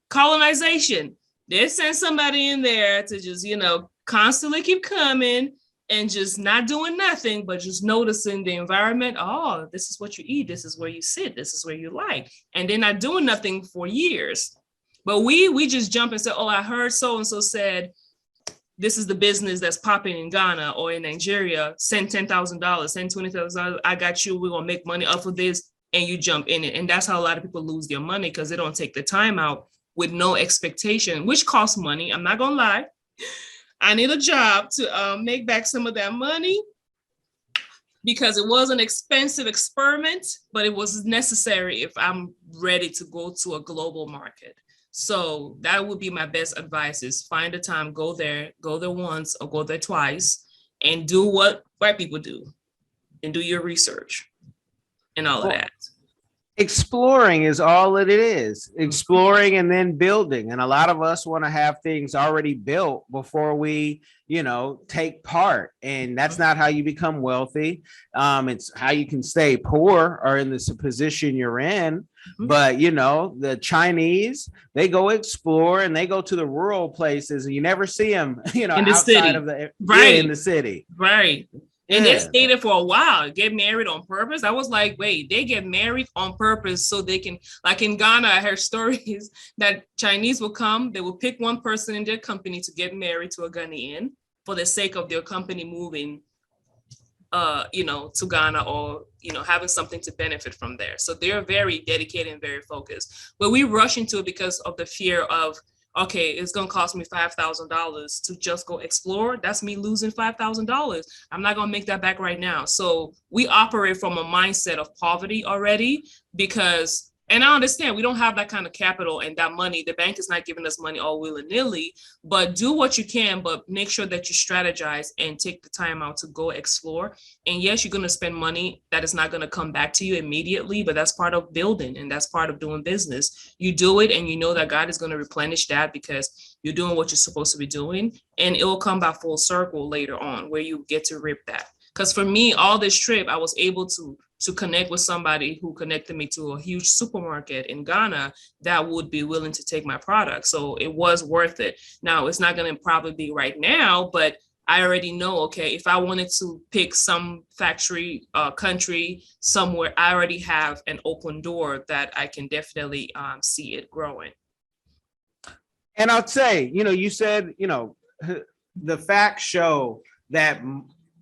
colonization, they send somebody in there to just, you know, constantly keep coming and just not doing nothing, but just noticing the environment. Oh, this is what you eat. This is where you sit. This is where you like. And they're not doing nothing for years. But we just jump and say, oh, I heard so-and-so said, this is the business that's popping in Ghana or in Nigeria. Send $10,000, send $20,000. I got you. We're going to make money off of this. And you jump in it. And that's how a lot of people lose their money, because they don't take the time out with no expectation, which costs money. I'm not going to lie. I need a job to make back some of that money, because it was an expensive experiment, but it was necessary if I'm ready to go to a global market. So that would be my best advice: is find a time, go there once or go there twice, and do what white people do and do your research and all of that. Exploring is all it is. Exploring and then building. And a lot of us want to have things already built before we, you know, take part. And that's not how you become wealthy. It's how you can stay poor or in this position you're in. But, you know, the Chinese, they go explore and they go to the rural places, and you never see them, you know, outside of the, right, in the city. Right. And they stayed there for a while, get married on purpose. I was like, wait, they get married on purpose so they can, like in Ghana, I heard stories that Chinese will come, they will pick one person in their company to get married to a Ghanaian for the sake of their company moving, you know, to Ghana, or, you know, having something to benefit from there. So they're very dedicated and very focused. But we rush into it because of the fear of, okay, it's going to cost me $5,000 to just go explore. That's me losing $5,000. I'm not going to make that back right now. So we operate from a mindset of poverty already, because, and I understand we don't have that kind of capital and that money. The bank is not giving us money all willy-nilly, but do what you can, but make sure that you strategize and take the time out to go explore. And yes, you're going to spend money that is not going to come back to you immediately, but that's part of building and that's part of doing business. You do it and you know that God is going to replenish that, because you're doing what you're supposed to be doing, and it will come back full circle later on where you get to rip that. Because for me, all this trip, I was able to connect with somebody who connected me to a huge supermarket in Ghana that would be willing to take my product. So it was worth it. Now, it's not going to probably be right now, but I already know, okay, if I wanted to pick some factory, country somewhere, I already have an open door that I can definitely see it growing. And I'll say, you know, you said, you know, the facts show that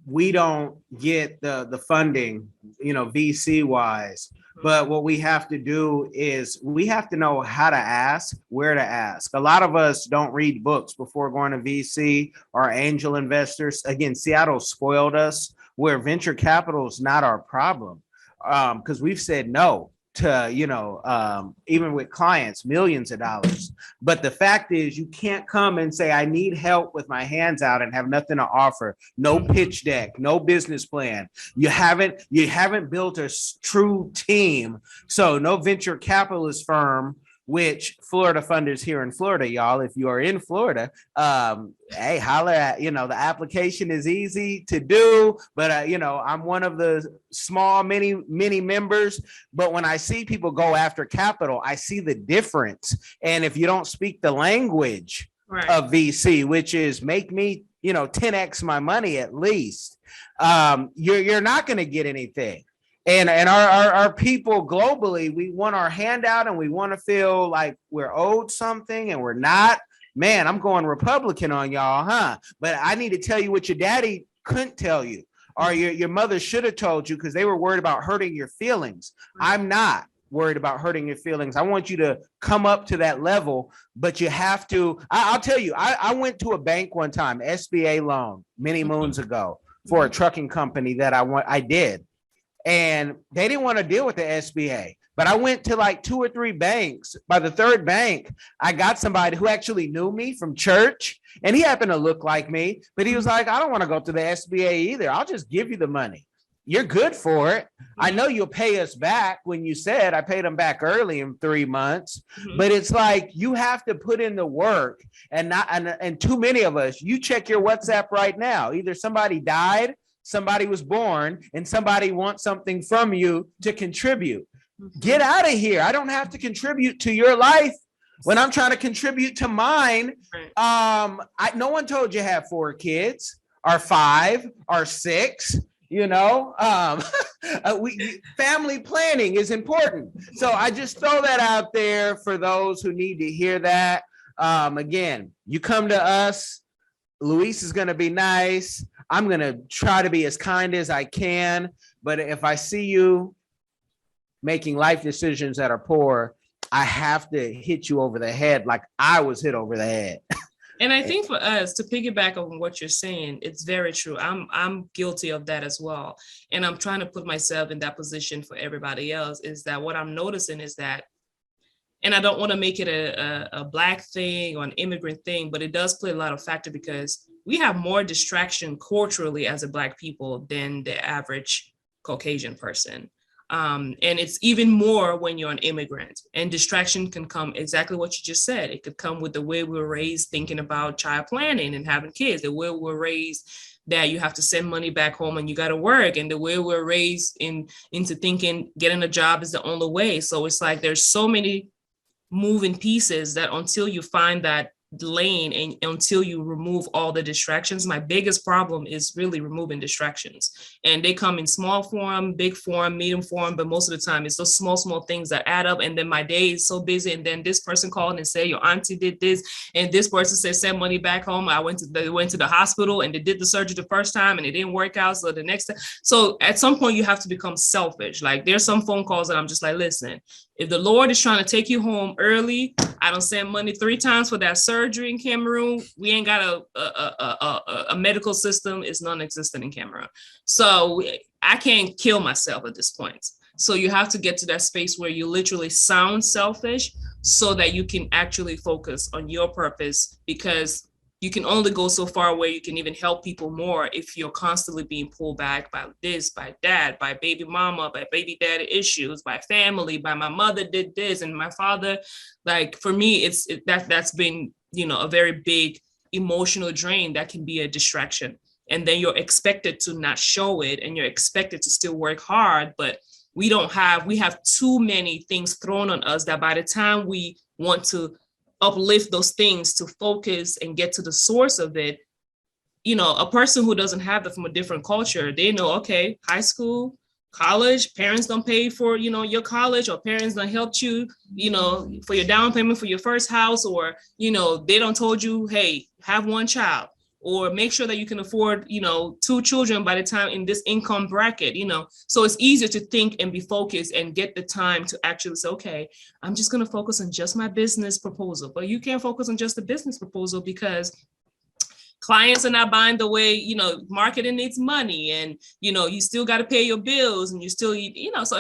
we don't get the funding, you know, VC wise. But what we have to do is we have to know how to ask, where to ask. A lot of us don't read books before going to VC or angel investors. Again, Seattle spoiled us, where venture capital is not our problem, because we've said no to, you know, even with clients, millions of dollars. But the fact is, you can't come and say, I need help with my hands out and have nothing to offer. No pitch deck, no business plan. You haven't built a true team. So no venture capitalist firm, which Florida funders here in Florida, y'all, if you are in Florida, hey, holler at, you know, the application is easy to do, but, you know, I'm one of the small, many members, but when I see people go after capital, I see the difference. And if you don't speak the language of VC, which is make me, 10x my money at least. You're not going to get anything. And our people globally, we want our handout and we want to feel like we're owed something and we're not. Man, I'm going Republican on y'all, huh? But I need to tell you what your daddy couldn't tell you, or your mother should have told you, because they were worried about hurting your feelings. I'm not worried about hurting your feelings. I want you to come up to that level, but you have to. I'll tell you, I went to a bank one time, SBA loan, many moons ago, for a trucking company that I did. And they didn't want to deal with the SBA. But I went to like 2 or 3 banks. By the third bank, I got somebody who actually knew me from church, and he happened to look like me. But he was like, I don't want to go to the SBA either. I'll just give you the money. You're good for it. I know you'll pay us back. When you said I paid them back early in 3 months, but it's like you have to put in the work, and too many of us, you check your WhatsApp right now. Either somebody died, somebody was born, and somebody wants something from you to contribute. Get out of here. I don't have to contribute to your life when I'm trying to contribute to mine. No one told you to have 4 kids or 5 or 6. Family planning is important. So I just throw that out there for those who need to hear that. Again, you come to us. Louise is going to be nice. I'm going to try to be as kind as I can. But if I see you making life decisions that are poor, I have to hit you over the head like I was hit over the head. And I think for us, to piggyback on what you're saying, it's very true. I'm guilty of that as well. And I'm trying to put myself in that position for everybody else, is that what I'm noticing is that, and I don't want to make it a Black thing or an immigrant thing, but it does play a lot of factor, because we have more distraction culturally as a Black people than the average Caucasian person. And it's even more when you're an immigrant, and distraction can come exactly what you just said. It could come with the way we were raised thinking about child planning and having kids, the way we were raised that you have to send money back home and you got to work, and the way we're raised into thinking getting a job is the only way. So it's like there's so many moving pieces that until you find that lane and until you remove all the distractions, my biggest problem is really removing distractions. And they come in small form, big form, medium form, but most of the time it's those small things that add up. And then my day is so busy, and then this person called and said your auntie did this, and this person said send money back home. They went to the hospital and they did the surgery the first time and it didn't work out, so the next time. So at some point you have to become selfish. Like there's some phone calls that I'm just like, listen, if the Lord is trying to take you home early, I don't send money 3 times for that surgery in Cameroon. We ain't got a medical system. It's non-existent in Cameroon. So I can't kill myself at this point. So you have to get to that space where you literally sound selfish so that you can actually focus on your purpose, because you can only go so far where you can even help people more if you're constantly being pulled back by this, by that, by baby mama, by baby daddy issues, by family, by my mother did this and my father. Like for me, that's been, a very big emotional drain that can be a distraction. And then you're expected to not show it, and you're expected to still work hard, but we have too many things thrown on us that by the time we want to uplift those things to focus and get to the source of it, a person who doesn't have that from a different culture, they know, okay, high school, college, parents don't pay for, your college, or parents don't help you, for your down payment for your first house, or, they don't told you, hey, have 1 child, or make sure that you can afford, 2 children by the time in this income bracket, so it's easier to think and be focused and get the time to actually say, okay, I'm just going to focus on just my business proposal. But you can't focus on just the business proposal because clients are not buying the way, marketing needs money, and, you still got to pay your bills, and you still, so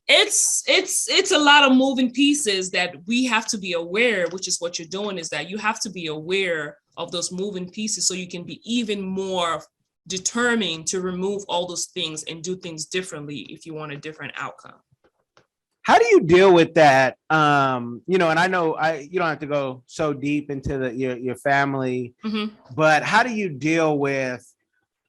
it's a lot of moving pieces that we have to be aware, which is what you're doing, is that you have to be aware of those moving pieces so you can be even more determined to remove all those things and do things differently if you want a different outcome. How do you deal with that? And I know you don't have to go so deep into your family, but how do you deal with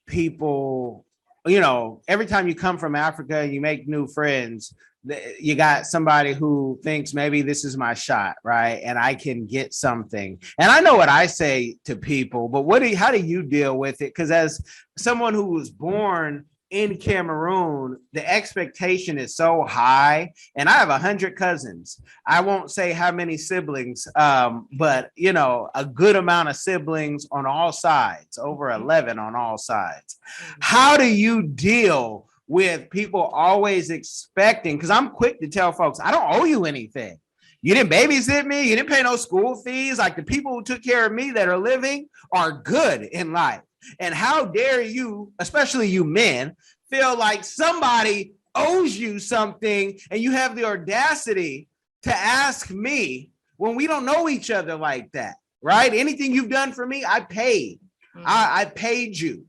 people? Every time you come from Africa, you make new friends. You got somebody who thinks maybe this is my shot, right? And I can get something. And I know what I say to people, but how do you deal with it? Because as someone who was born in Cameroon, the expectation is so high, and I have 100 cousins. I won't say how many siblings, but a good amount of siblings on all sides, over 11 on all sides. How do you deal with people always expecting? Because I'm quick to tell folks, I don't owe you anything. You didn't babysit me. You didn't pay no school fees. Like, the people who took care of me that are living are good in life. And how dare you, especially you men, feel like somebody owes you something and you have the audacity to ask me when we don't know each other like that, right? Anything you've done for me, I paid. I paid you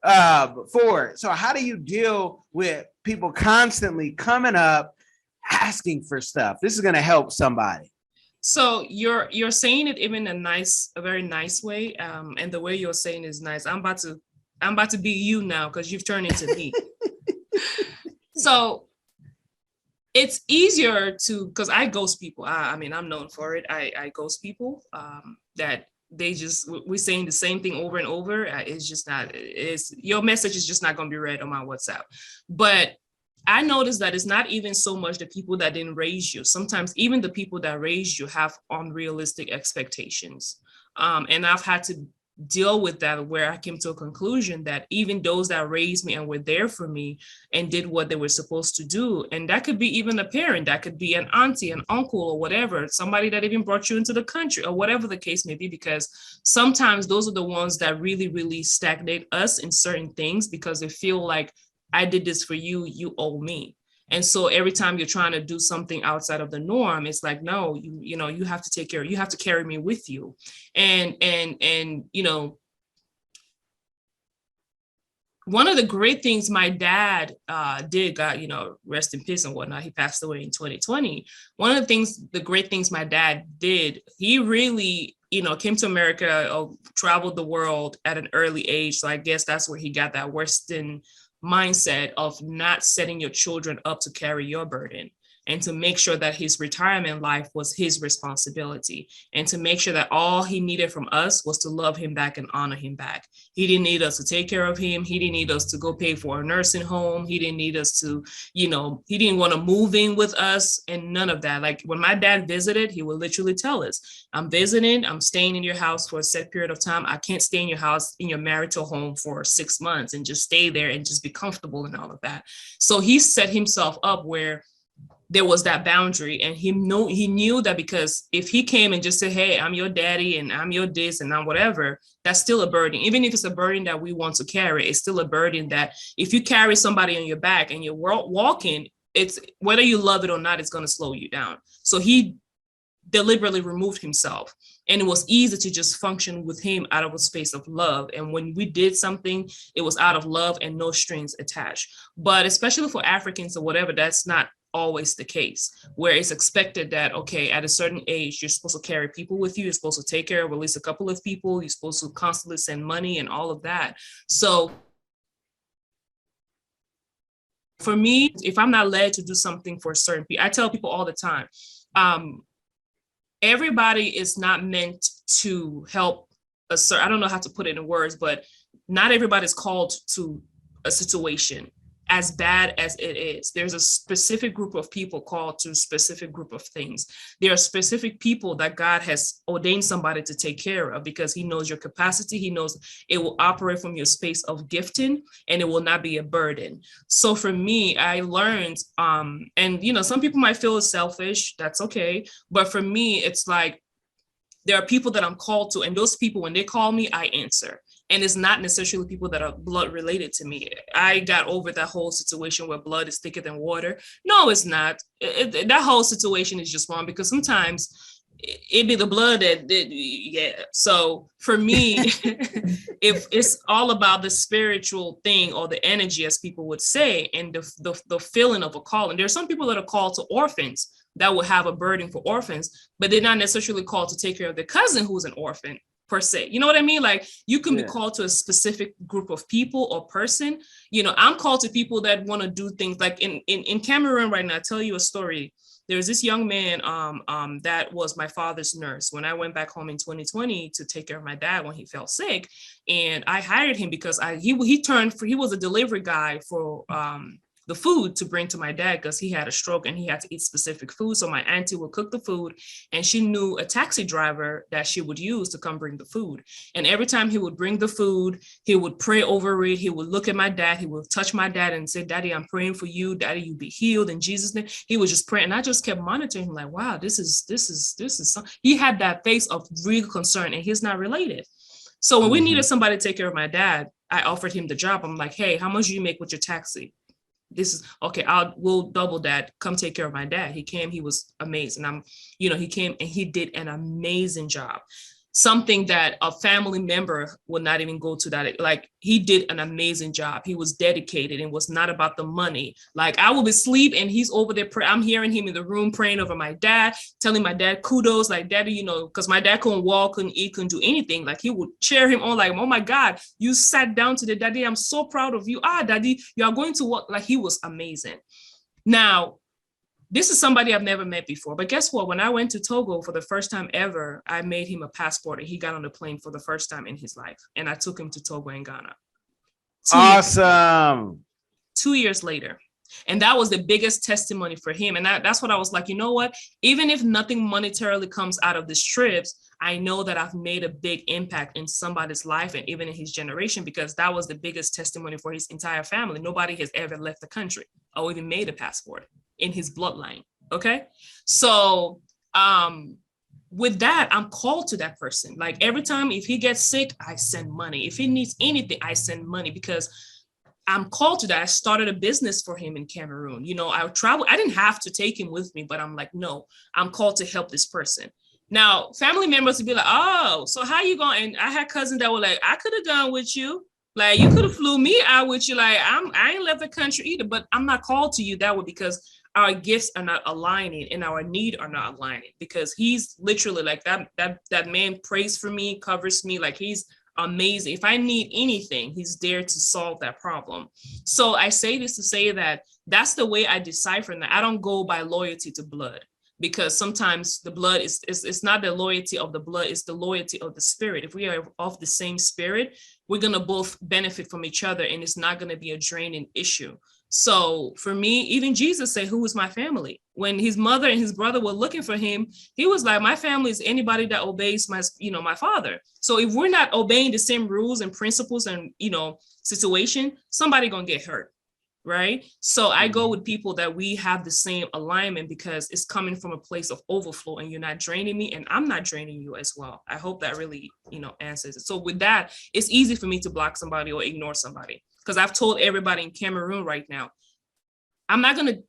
for it. So how do you deal with people constantly coming up asking for stuff? This is going to help somebody. So you're saying it in a very nice way, and the way you're saying is nice. I'm about to be you now because you've turned into me. So it's easier because I ghost people. I mean, I'm known for it. I ghost people that we're saying the same thing over and over. It's just not. Your message is just not going to be read on my WhatsApp, but I noticed that it's not even so much the people that didn't raise you. Sometimes even the people that raised you have unrealistic expectations. And I've had to deal with that, where I came to a conclusion that even those that raised me and were there for me and did what they were supposed to do, and that could be even a parent, that could be an auntie, an uncle, or whatever, somebody that even brought you into the country, or whatever the case may be, because sometimes those are the ones that really, really stagnate us in certain things, because they feel like, I did this for you, you owe me. And so every time you're trying to do something outside of the norm, it's like, no, you have to take care, you have to carry me with you. And one of the great things my dad did, God, rest in peace and whatnot, he passed away in 2020. One of the great things my dad did, he really, came to America, traveled the world at an early age. So I guess that's where he got that Western mindset of not setting your children up to carry your burden, and to make sure that his retirement life was his responsibility, and to make sure that all he needed from us was to love him back and honor him back. He didn't need us to take care of him. He didn't need us to go pay for a nursing home. He didn't need us to, he didn't want to move in with us, and none of that. Like, when my dad visited, he would literally tell us, I'm visiting, I'm staying in your house for a set period of time. I can't stay in your house, in your marital home, for 6 months and just stay there and just be comfortable and all of that. So he set himself up where there was that boundary, and he knew that, because if he came and just said, hey, I'm your daddy and I'm your this and I'm whatever, that's still a burden. Even if it's a burden that we want to carry, it's still a burden that if you carry somebody on your back and you're walking, it's, whether you love it or not, it's going to slow you down. So he deliberately removed himself, and it was easy to just function with him out of a space of love. And when we did something, it was out of love and no strings attached. But especially for Africans or whatever, that's not always the case, where it's expected that, okay, at a certain age, you're supposed to carry people with you, you're supposed to take care of at least a couple of people, you're supposed to constantly send money and all of that. So for me, if I'm not led to do something for certain people, I tell people all the time, everybody is not meant to help I don't know how to put it in words, but not everybody's called to a situation, as bad as it is. There's a specific group of people called to a specific group of things. There are specific people that God has ordained somebody to take care of, because he knows your capacity. He knows it will operate from your space of gifting, and it will not be a burden. So for me, I learned, and some people might feel it's selfish, that's okay. But for me, it's like, there are people that I'm called to, and those people, when they call me, I answer. And it's not necessarily people that are blood related to me. I got over that whole situation where blood is thicker than water. No, it's not. That whole situation is just wrong, because sometimes it be the blood yeah. So for me, if it's all about the spiritual thing, or the energy, as people would say, and the feeling of a calling. There are some people that are called to orphans that will have a burden for orphans, but they're not necessarily called to take care of their cousin who's an orphan. per se. You know what I mean? Like you can be Yeah. called to a specific group of people or person. You know, I'm called to people that want to do things like in Cameroon right now. I'll tell you a story. There's this young man that was my father's nurse when I went back home in 2020 to take care of my dad when he fell sick, and I hired him because he was a delivery guy for the food to bring to my dad because he had a stroke and he had to eat specific food. So my auntie would cook the food, and she knew a taxi driver that she would use to come bring the food. And every time he would bring the food, he would pray over it. He would look at my dad. He would touch my dad and say, "Daddy, I'm praying for you. Daddy, you be healed in Jesus' name." He was just praying. And I just kept monitoring him like, wow, this is he had that face of real concern, and he's not related. So when we needed somebody to take care of my dad, I offered him the job. I'm like, "Hey, how much do you make with your taxi?" This is okay. We'll double that. Come take care of my dad. He came. He was amazing. He came and he did an amazing job. Something that a family member would not even go to that. Like he did an amazing job. He was dedicated and was not about the money. Like I will be asleep and he's over there. I'm hearing him in the room praying over my dad, telling my dad kudos, like, "Daddy, because my dad couldn't walk, couldn't eat, couldn't do anything. Like he would cheer him on, like, "Oh my God, you sat down today, Daddy. I'm so proud of you. Daddy, you are going to work." Like he was amazing. Now, this is somebody I've never met before. But guess what? When I went to Togo for the first time ever, I made him a passport and he got on the plane for the first time in his life. And I took him to Togo and Ghana. Awesome. 2 years later. And that was the biggest testimony for him. And that's what I was like, you know what? Even if nothing monetarily comes out of these trips, I know that I've made a big impact in somebody's life and even in his generation, because that was the biggest testimony for his entire family. Nobody has ever left the country or even made a passport in his bloodline. Okay. So with that, I'm called to that person. Like every time, if he gets sick, I send money. If he needs anything, I send money because I'm called to that. I started a business for him in Cameroon. I traveled. I didn't have to take him with me, but I'm like, no, I'm called to help this person. Now, family members would be like, "Oh, so how you going?" And I had cousins that were like, "I could have gone with you. Like you could have flew me out with you. Like I ain't left the country either, but I'm not called to you that way because our gifts are not aligning and our need are not aligning, because he's literally like that man prays for me, covers me. Like he's amazing. If I need anything, he's there to solve that problem. So I say this to say that that's the way I decipher that. I don't go by loyalty to blood, because sometimes the blood is it's not the loyalty of the blood, it's the loyalty of the spirit. If we are of the same spirit, we're going to both benefit from each other, and it's not going to be a draining issue. So for me, even Jesus said, "Who is my family?" When his mother and his brother were looking for him, he was like, "My family is anybody that obeys my father." So if we're not obeying the same rules and principles and, situation, somebody going to get hurt. Right. So I go with people that we have the same alignment, because it's coming from a place of overflow and you're not draining me and I'm not draining you as well. I hope that really, answers it. So with that, it's easy for me to block somebody or ignore somebody, because I've told everybody in Cameroon right now, I'm not going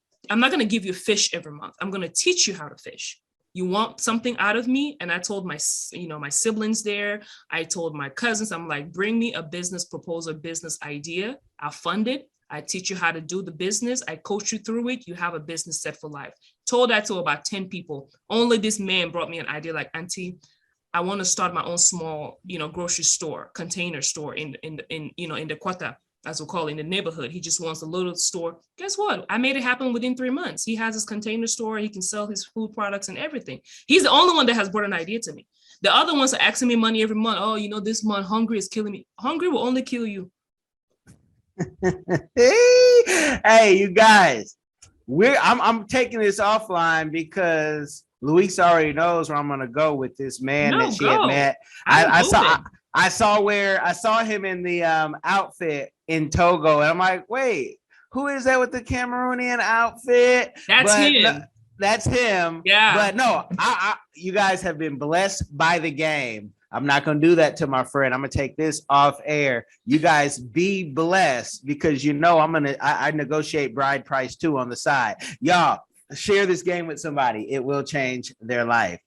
to give you fish every month. I'm going to teach you how to fish. You want something out of me? And I told my siblings there, I told my cousins, I'm like, bring me a business proposal, business idea. I'll fund it. I teach you how to do the business. I coach you through it. You have a business set for life. Told that to about 10 people. Only this man brought me an idea like, "Auntie, I want to start my own small, grocery store, container store in the Quata, as we call it, in the neighborhood. He just wants a little store." Guess what? I made it happen within 3 months. He has his container store. He can sell his food products and everything. He's the only one that has brought an idea to me. The other ones are asking me money every month. "Oh, this month hungry is killing me." Hungry will only kill you. Hey, you guys, I'm taking this offline because Louise already knows where I'm gonna go with this man that she had met. I saw him in the outfit in Togo, and I'm like, wait, who is that with the Cameroonian outfit? That's him. No, that's him. Yeah. But no, you guys have been blessed by the game. I'm not going to do that to my friend. I'm going to take this off air. You guys be blessed, because I negotiate bride price too on the side. Y'all share this game with somebody. It will change their life.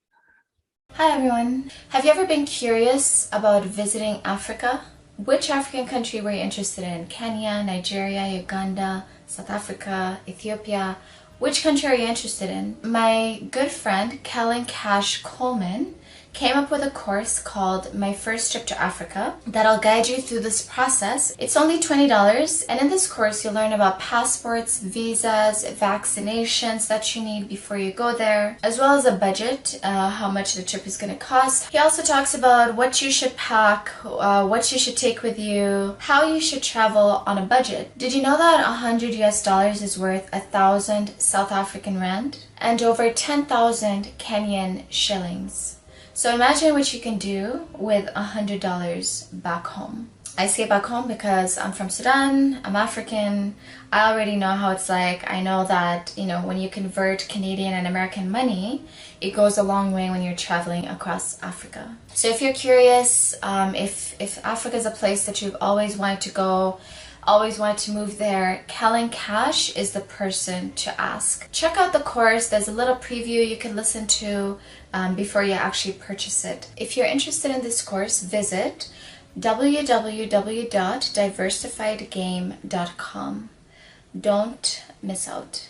Hi everyone. Have you ever been curious about visiting Africa? Which African country were you interested in? Kenya, Nigeria, Uganda, South Africa, Ethiopia? Which country are you interested in? My good friend, KELLEN, KASH, COLEMAN, came up with a course called My First Trip to Africa that'll guide you through this process. It's only $20, and in this course you'll learn about passports, visas, vaccinations that you need before you go there, as well as a budget, how much the trip is going to cost. He also talks about what you should pack, what you should take with you, how you should travel on a budget. Did you know that $100 is worth 1,000 South African rand and over 10,000 Kenyan shillings? So imagine what you can do with $100 back home. I say back home because I'm from Sudan, I'm African, I already know how it's like. I know that, you know, when you convert Canadian and American money, it goes a long way when you're traveling across Africa. So if you're curious, if Africa is a place that you've always wanted to go, always wanted to move there, KASH is the person to ask. Check out the course. There's a little preview you can listen to before you actually purchase it. If you're interested in this course, visit www.diversifiedgame.com. Don't miss out.